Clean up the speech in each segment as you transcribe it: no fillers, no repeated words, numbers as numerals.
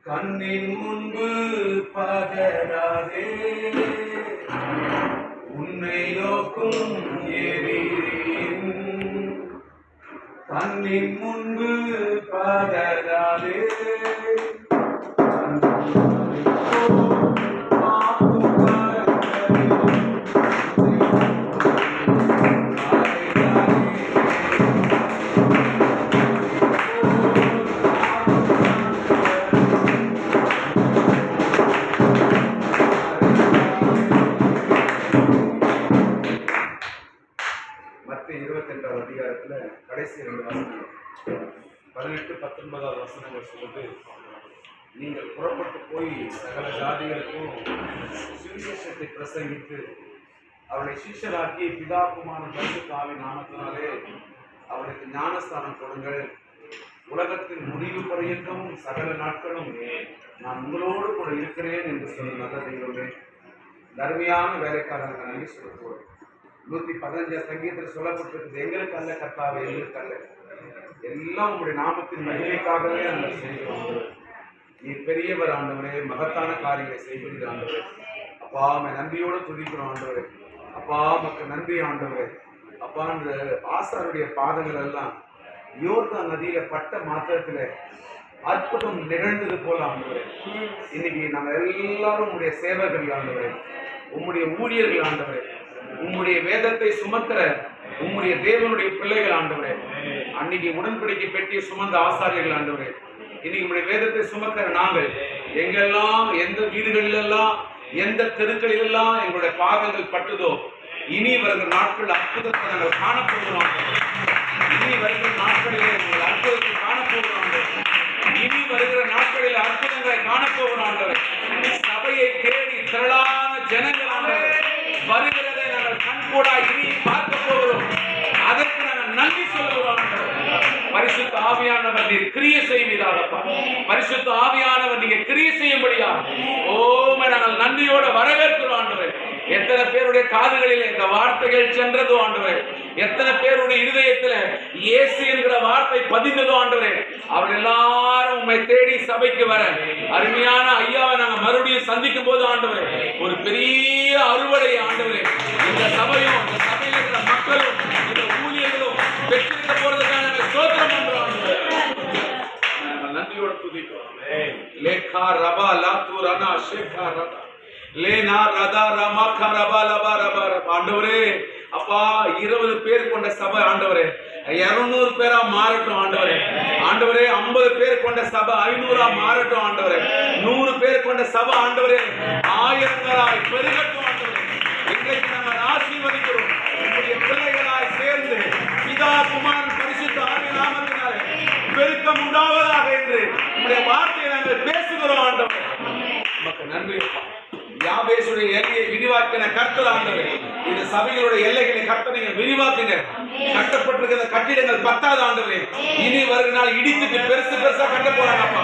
கண்ணின் முன்பு பதறாதே, உன்னை நோக்கும் எதிரின் கண்ணின் முன்பு பதறாதே. மத்திய 28வது அதிகாரத்துல கடைசி 2 வசனங்கள் 18, 19வது வசனங்கள் சொல்லுது, நீங்கள் புறப்பட்டு போய் சகல ஜாதிகளுக்கும் சுவிசேஷத்தை பிரசங்கித்து அவருடைய சிஷ்யராக்கி பிதா குமாரன் பரிசுத்த ஆவியின் நாமத்தினாலே அவருக்கு ஞானஸ்தானம் கொடுங்கள். உலகத்தின் முடிவு பரியந்தம் சகல நாட்களும் நான் உங்களோடு கூட இருக்கிறேன் என்று சொல்லும் நல்ல தெய்வமே. தர்மியான வேலைக்காரர்கள் நன்றி சொல்லுவோம். 115 சங்கீதத்தில் சொல்லப்பட்டிருக்கிறது, எங்களுக்கு அல்ல கர்த்தாவே, எங்களுக்கு அல்ல, எல்லாம் உங்களுடைய நாமத்தின் மகிமைக்காகவே நாங்கள் செய்கிறோம். நீ பெரியவர் ஆண்டவரே, மகத்தான காரியங்களை செய்கிறீர்கள் ஆண்டவரே. அப்பா நன்றியோடு துதிக்கிறோம் ஆண்டவரே. அப்பா மக்கள் நன்றி ஆண்டவரே. அப்பா அந்த ஆசாருடைய பாதங்கள் எல்லாம் யோர்தான் நதியில பட்ட மாத்திரத்துல அற்புதம் நிகழ்ந்தது போல ஆண்டவரே. இன்னைக்கு நாங்கள் எல்லாரும் உங்களுடைய சேவர்கள் ஆண்டவரே, உம்முடைய ஊழியர்கள் ஆண்டவரே, உம்முடைய வேதத்தை சுமக்கிற உம்முடைய தேவனுடைய பிள்ளைகள் ஆண்டவரே. அன்னைக்கு உடன்படிக்கை பெட்டியை சுமந்த ஆசாரியர்கள் ஆண்டவரே, இன்னைக்கு உம்முடைய வேதத்தை சுமக்கிற நாங்கள் எங்கெல்லாம் எந்த வீடுகளிலெல்லாம் எந்த தெருக்களிலெல்லாம் எங்களுடைய பாதங்கள் பட்டுதோ, இனி வருகிற நாட்கள் அற்புதத்தை நாங்கள் காணப்போகிறோம். இனி வருகிற நாட்களிலே நாங்கள் அற்புதத்தை காணப்போகிறோம். இனி வருகிற நாட்களில் அற்புதங்களை காணப்போகிறோம் ஆண்டவரே. சபையை தேடி திரளான ஜனங்கள் ஆண்டவரே வருகிறதை நாங்கள் கண்கூடா இனி பார்க்க போகிறோம். அதற்கு நாங்கள் நன்றி சொல்லுகிறோம். பரிசுத்த ஆவியானவர் நீர் கிரியை செய்வீராகப்பா. பரிசுத்த ஆவியானவர் நீங்க கிரியை செய்யும்படியா நாங்கள் நன்றியோட வரவேற்கிறோம் ஆண்டவரே. எத்தனை பேருடைய காதுகளில் இந்த வார்த்தைகள் சென்றதோ ஆண்டவரே, எத்தனை பேருடைய இருதயத்துல இயேசு என்கிற வார்த்தை பதிந்ததோ ஆண்டவரே, அவர்கள் எல்லாரும் உண்மை தேடி சபைக்கு வர அருமையான ஐயாவை நாங்க மறுபடியும் சந்திக்கும் போது ஆண்டவரே, ஒரு பெரிய அறுவடை ஆண்டவரே இந்த சபையும் இந்த சபையில் இருக்கிற மக்களும் இந்த ஊழியர்களும் பெற்றிருக்க போறதுக்காக நாங்கள் ஸ்தோத்திரம் பண்றோம். நன்றியோட துதிக்கிறோம். லேகா ரபா லாத்து ரனா ஷேகா ரபா லேனா ரதா ரமா கரபா லபா ரபா ஆண்டவரே. அப்பா 20 பேர் கொண்ட சபை ஆண்டவரே 200 பேரா மாறட்டும் ஆண்டவரே. ஆண்டவரே 50 பேர் கொண்ட சபை 500ஆ மாறட்டும் ஆண்டவரே. 100 பேர் கொண்ட சபை ஆண்டவரே ஆயிரங்களாய் பெருகட்டும் ஆண்டவரே. இன்றைக்கு நாங்கள் ஆசீர்வதிக்கிறோம். உங்களுடைய பிள்ளைகளாய் சேர்ந்து பிதா குமாரன் பரிசுத்த ஆவியின் நாமத்தினாலே பெருக்கம் உண்டாவதாக என்று உங்களுடைய வார்த்தையை நாங்கள் பேசுகிறோம் ஆண்டவரே. நமக்கு நன்றி. யாபேசுடைய எல்லையை விரிவாக்கின கர்த்தர் ஆண்டவரே, இந்த சபைகளுடைய எல்லைகளை கர்த்தர் நீங்க விரிவாக்குங்க. கட்டப்பட்டிருக்கிற கட்டிடங்கள் 10வது ஆண்டவரே, இனி வருகிற நாள் இடித்துட்டு பெருசு பெருசா கட்ட போறாங்கப்பா.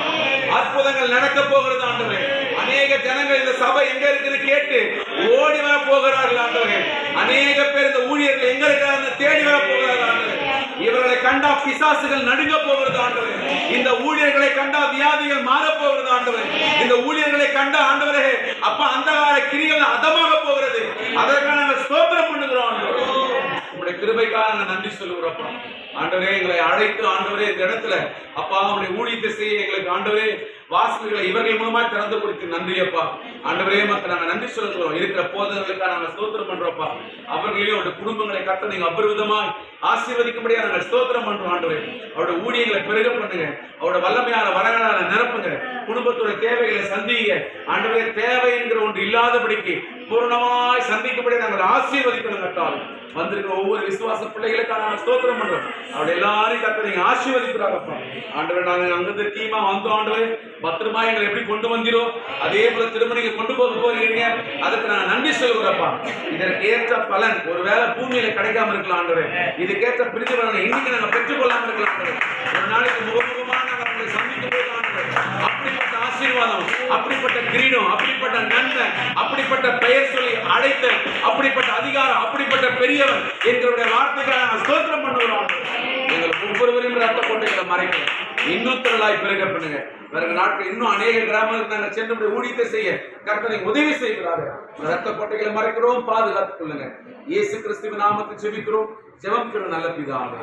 அற்புதங்கள் நடக்க போகிறது ஆண்டவரே. அநேக ஜனங்கள் இந்த சபை எங்க இருக்குன்னு கேட்டு ஓடி வர போகிறார்கள் ஆண்டவரே. அநேக பேர் இந்த ஊழியர்கள் எங்க இருக்காங்க தேடி வர போகிறார்கள் ஆண்டவரே. இவர்களை கண்டா பிசாசுகள் நடுங்க போகிறது ஆண்டவரே. இந்த ஊழியர்களை கண்டா வியாதிகள் மாற போகிறது ஆண்டவரே. இந்த ஊழியர்களை கண்டா ஆண்டவரே அப்ப அந்த கிரிகள் அதமாக போகிறது. அதற்காக நாங்கள் ஸ்தோத்திரம் பண்ணுகிறோம் ஆண்டவரே. உங்களுடைய கிருபைக்காக நன்றி சொல்லுகிறோம் ஆண்டவரே. எங்களை அழைத்து ஆண்டவரே இந்த இடத்துல அப்பா உங்களுடைய ஊழியத்தை செய்ய எங்களுக்கு ஆண்டவரே வாசல்களை இவர்கள் மூலமா திறந்து கொடுத்து நன்றி அப்பா. ஆண்டவரே மக்கள் நாங்கள் நன்றி சொல்லுகிறோம். இருக்கிற போதர்களுக்காக நாங்கள் ஸ்தோத்திரம் பண்றோம்ப்பா. அவர்களையும் அவருடைய குடும்பங்களை கட்ட நீங்க அபரிவிதமாய் ஆசீர்வதிக்கும்படியா நாங்கள் ஸ்தோத்திரம் பண்றோம் ஆண்டவரே. அவருடைய ஊழியர்களை பெருக பண்ணுங்க. அவருடைய வல்லமையான வரங்களால நிரப்புங்க. குடும்பத்துடைய தேவைகளை சந்திங்க ஆண்டவரே. தேவை என்கிற ஒன்று இல்லாதபடிக்கு பூர்ணமாய் சந்திக்கும்படியா நாங்கள் ஆசீர்வதிக்கணும் கட்டாலும். வந்திருக்கிற ஒவ்வொரு விசுவாச பிள்ளைகளுக்காக நாங்கள் ஸ்தோத்திரம் பண்றோம். அவருடைய எல்லாரையும் கட்ட நீங்க ஆசீர்வதிக்கிறாங்கப்பா ஆண்டவரே. நாங்கள் அங்கிருந்து டீமா வந்தோம் ஆண்டவரே. பத்திரமா எங்களை எப்படி கொண்டு வந்தீரோ அதே போல திரும்ப நீங்க கொண்டு போக போகிறீங்க. அதுக்கு நான் நன்றி சொல்லுகிறப்பா. இதற்கு ஏற்ற பலன் ஒருவேளை பூமியில கிடைக்காம இருக்கலாம் ஆண்டவரே. இதுக்கேற்ற பிரித்து பலனை இன்னைக்கு நாங்கள் பெற்றுக்கொள்ளாம இருக்கலாம் ஆண்டவரே. ஒரு நாளைக்கு முகமுகமாக நாங்கள் உங்களை சந்திக்கும் போது ஆண்டவரே அப்படிப்பட்ட ஆசீர்வாதம், அப்படிப்பட்ட கிரீடம், அப்படிப்பட்ட நன்மை, அப்படிப்பட்ட பெயர் சொல்லி அழைத்த அப்படிப்பட்ட அதிகாரம், அப்படிப்பட்ட பெரியவர் எங்களுடைய வார்த்தைக்காக நாங்கள் ஸ்தோத்திரம் பண்ணுகிறோம். எங்கள் ஒவ்வொருவரையும் ரத்த கோட்டைகளை மறைக்கிறோம். இன்னும் திரளாய் பெருக பண்ணுங்க. பிறகு நாட்கள் இன்னும் அநேக கிராமங்களுக்கு நாங்கள் சென்று ஊழியத்தை செய்ய கர்த்தரை உதவி செய்கிறாரு. ரத்த கோட்டைகளை மறைக்கிறோம், பாதுகாத்துக் கொள்ளுங்க. இயேசு கிறிஸ்துவின் நாமத்தில் ஜெபிக்கிறோம். ஜெபம் நல்ல பிதாவே.